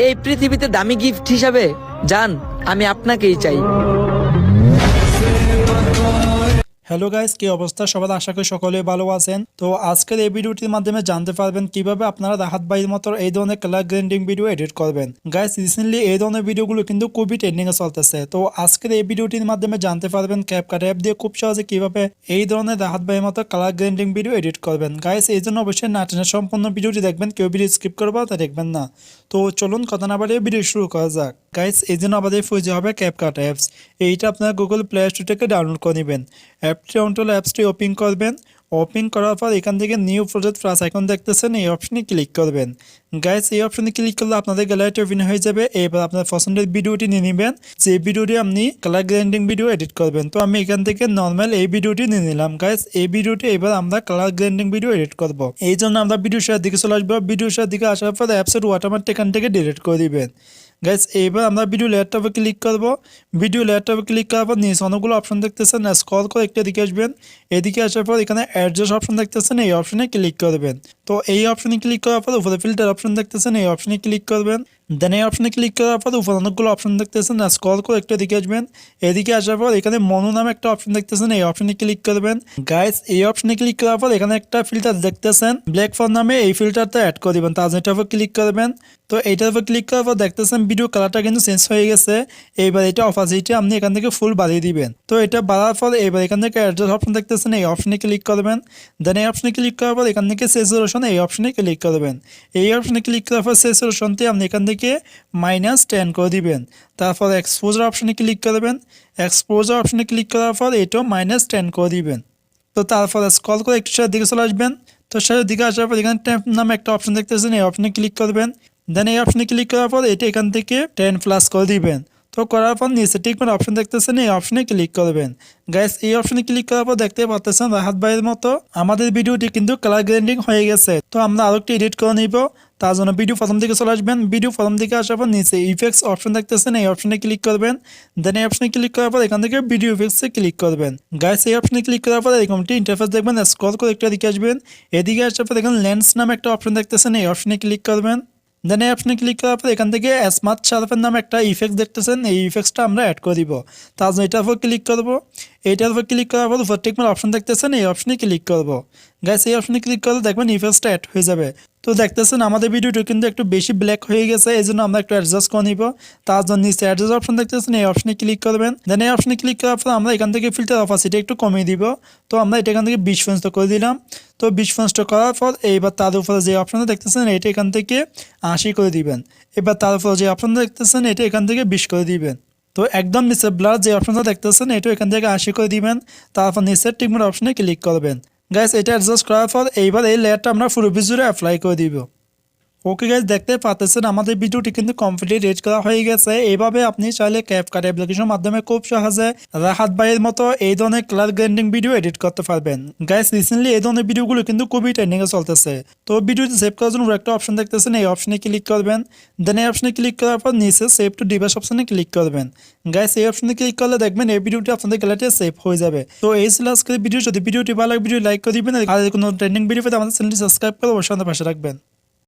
এই পৃথিবীতে দামি গিফট হিসাবে জান আমি আপনাকেই চাই। হ্যালো গাইস, কি অবস্থা সবার? আশা করি সকলে ভালো আছেন। তো আজকের এই ভিডিওটির মাধ্যমে জানতে পারবেন কিভাবে আপনারা রাহাত ভাইয়ের মতো এই ধরনের কালার গ্রেডিং ভিডিও এডিট করবেন। গাইস, রিসেন্টলি এই ধরনের ভিডিওগুলো কিন্তু খুবই ট্রেন্ডিং এ চলতেছে। তো আজকের এই ভিডিওটির মাধ্যমে জানতে পারবেন CapCut অ্যাপ দিয়ে খুব সহজে কিভাবে এই ধরনের রাহাত ভাইয়ের মতো কালার গ্রেডিং ভিডিও এডিট করবেন। গাইস, এই জন্য অবশ্যই না টেনে সম্পূর্ণ ভিডিওটি দেখবেন, কেউ ভিডিও স্কিপ করবো তা দেখবেন না। তো চলুন কথা না বাড়িয়ে ভিডিও শুরু করা যাক। গাইস, এই জন্য আমাদের প্রয়োজন হবে CapCut অ্যাপস। এইটা আপনারা গুগল প্লে স্টোর থেকে ডাউনলোড করে নেবেন। অ্যাপসটি ওপেন করবেন। ওপেন করার পর এখান থেকে নিউ প্রজেক্ট প্লাস আইকন দেখতেছেন, এই অপশনে ক্লিক করবেন। গাইস, এই অপশনে ক্লিক করলে আপনাদের গ্যালারিটি ওপেন হয়ে যাবে। এবার আপনার পছন্দের ভিডিওটি নিয়ে নেবেন, যে ভিডিওটি আপনি কালার গ্রেডিং ভিডিও এডিট করবেন। তো আমি এখান থেকে নর্মাল এই ভিডিওটি নিয়ে নিলাম। গাইস, এই ভিডিওটি এবার আমরা কালার গ্রেডিং ভিডিও এডিট করব। এই জন্য আমরা ভিডিও শেয়ার দিকে চলে আসবো। ভিডিও শেয়ার দিকে আসার পর অ্যাপসের ওয়াটারমার্ক এখান থেকে ডিলিট করে দিবেন। গাইস, এইবার আমরা ভিডিও লেয়ারটাপে ক্লিক করব। ভিডিও লেয়ারটাপে ক্লিক করার পর নিচে অনেকগুলো অপশন দেখতেছেন, স্ক্রল করে একটা দিকে আসবেন। এদিকে আসার পর এখানে অ্যাডজাস্ট অপশন দেখতেছেন, এই অপশনে ক্লিক করবেন। তো এই অপশনে ক্লিক করার পর উপরে ফিল্টার অপশন দেখতেছেন, এই অপশনে ক্লিক করবেন। দেন এই অপশনে ক্লিক করার পর উপরে অনেকগুলো অপশন দেখতেছেন, স্ক্রল করে একটা দিকে আসবেন। এদিকে আসার পর এখানে মনো নামে একটা অপশন দেখতেছেন, এই অপশনে ক্লিক করবেন। গাইস, এই অপশনে ক্লিক করার পর এখানে একটা ফিল্টার দেখতেছেন ব্ল্যাক ফন্ট নামে, এই ফিল্টারটা অ্যাড করে দিবেন। তার এটার উপর ক্লিক করবেন। তো এইটার উপর ক্লিক করার পর দেখতেছেন ভিডিও কালারটা কিন্তু চেঞ্জ হয়ে গেছে। এইবার এটা অপাসিটি আপনি এখান থেকে ফুল বাড়িয়ে দিবেন। তো এটা বাড়ার পর এবার এখান থেকে অ্যাডজাস্ট অপশন দেখতেছেন, এই অপশনে ক্লিক করবেন। দেন এই অপশনে ক্লিক করার পর এখান থেকে স্যাচুরেশন, এই অপশনে ক্লিক করবেন। এই অপশনে ক্লিক করার পর স্যাচুরেশনটি আপনি এখান থেকে -10 করে দিবেন। তারপর এক্সপোজার অপশনে ক্লিক করবেন। এক্সপোজার অপশনে ক্লিক করার পর এটাও -10 করে দিবেন। তো তারপর স্ক্রল করে একটু সাথে দিকে চলে আসবেন। তো সাথে দিকে আসার পর এখানে ট্যাপ নামে একটা অপশন দেখতেছেন, এই অপশনে ক্লিক করবেন। দেন এই অপশনে ক্লিক করার পর এটা এখান থেকে 10+ করে দিবেন। তো করার পর নিচে টিকমার্ক অপশন দেখতেছেন, এই অপশনে ক্লিক করবেন। গাইস, এই অপশনে ক্লিক করার পর দেখতে পাচ্ছেন রাহাত ভাইয়ের মতো আমাদের ভিডিওটি কিন্তু কালার গ্রেডিং হয়ে গেছে। তো আমরা আরেকটি এডিট করে নিব। তার জন্য ভিডিও প্রথম দিকে চলে আসবেন। ভিডিও প্রথম দিকে আসার পর নিচে ইফেক্টস অপশন দেখতেছেন, এই অপশনে ক্লিক করবেন। দেন এই অপশনে ক্লিক করার পর এখান থেকে ভিডিও ইফেক্টসে ক্লিক করবেন। গাইস, এই অপশনে ক্লিক করার পর এরকমটি ইন্টারফেস দেখবেন। স্ক্রল করে একটা দিকে আসবেন। এদিকে আসার পর এখানে লেন্স নামে একটা অপশন দেখতেছেন, এই অপশনে ক্লিক করবেন। দেন এই অপশনে ক্লিক করার পর এখান থেকে স্মার্ট শার্পের নামে একটা ইফেক্ট দেখতেছেন, এই ইফেক্টসটা আমরা অ্যাড করে দিব। তার জন্য এটার উপর ক্লিক করব। এইটার উপর ক্লিক করার পর উপর টিকমার্ক অপশন দেখতেছেন, এই অপশনে ক্লিক করব। গাইস, এই অপশনে ক্লিক করলে দেখবেন ইফেক্টসটা অ্যাড হয়ে যাবে। তো দেখতেছেন আমাদের ভিডিওটা কিন্তু একটু বেশি ব্ল্যাক হয়ে গেছে, এই জন্য আমরা একটু অ্যাডজাস্ট করে নিব। তার জন্য নিচে অ্যাডজাস্ট অপশন দেখতেছেন, এই অপশনে ক্লিক করবেন। দেন এই অপশনে ক্লিক করার পর আমরা এখান থেকে ফিল্টার অপাসিটি একটু কমিয়ে দিব। তো আমরা এটা এখান থেকে 20% করে দিলাম। তো 20% করার পর এইবার তার উপরে যে অপশনটা দেখতেছেন এটা এখান থেকে 80 করে দিবেন। এবার তার উপরে যে অপশনটা দেখতেছেন এটা এখান থেকে 20 করে দিবেন। তো একদম নিচে ব্লার যে অপশনটা দেখতেছেন এটা এখান থেকে 80 করে দিবেন। তারপর নিচের টিকমার্ক অপশনে ক্লিক করবেন। গাইস, এটা অ্যাডজাস্ট করার পর এইবার এই লেয়ারটা আমরা পুরো জুড়ে অ্যাপ্লাই করে দিব। ওকে গাইস, দেখতে পাচ্ছেন আমাদের ভিডিওটি কিন্তু কমপ্লিট এডিট করা হয়ে গেছে। এইভাবে আপনি চাইলে CapCut অ্যাপ্লিকেশনের মাধ্যমে খুব সহজে রাহাত ভাইয়ের মতো এই ধরনের কালার গ্রেডিং ভিডিও এডিট করতে পারবেন। গাইস, রিসেন্টলি এই ধরনের ভিডিওগুলো কিন্তু খুবই ট্রেন্ডিং এ চলতেছে। তো ভিডিওটি সেভ করার জন্য একটা অপশন দেখতেছেন, এই অপশনে ক্লিক করবেন। দেন এই অপশনে ক্লিক করার পর নিচে সেভ টু ডিভাইস অপশনে ক্লিক করবেন। গাইস, এই অপশনে ক্লিক করলে দেখবেন এই ভিডিওটি আপনাদের গ্যালারিতে সেভ হয়ে যাবে। তো এই ছিল আজকের ভিডিও। যদি ভিডিওটি ভালো লাগে ভিডিও লাইক করে দিবেন, আর কোনো ট্রেন্ডিং ভিডিও পেতে আমাদের চ্যানেলটি সাবস্ক্রাইব করে অবশ্যই আমাদের পাশে রাখবেন।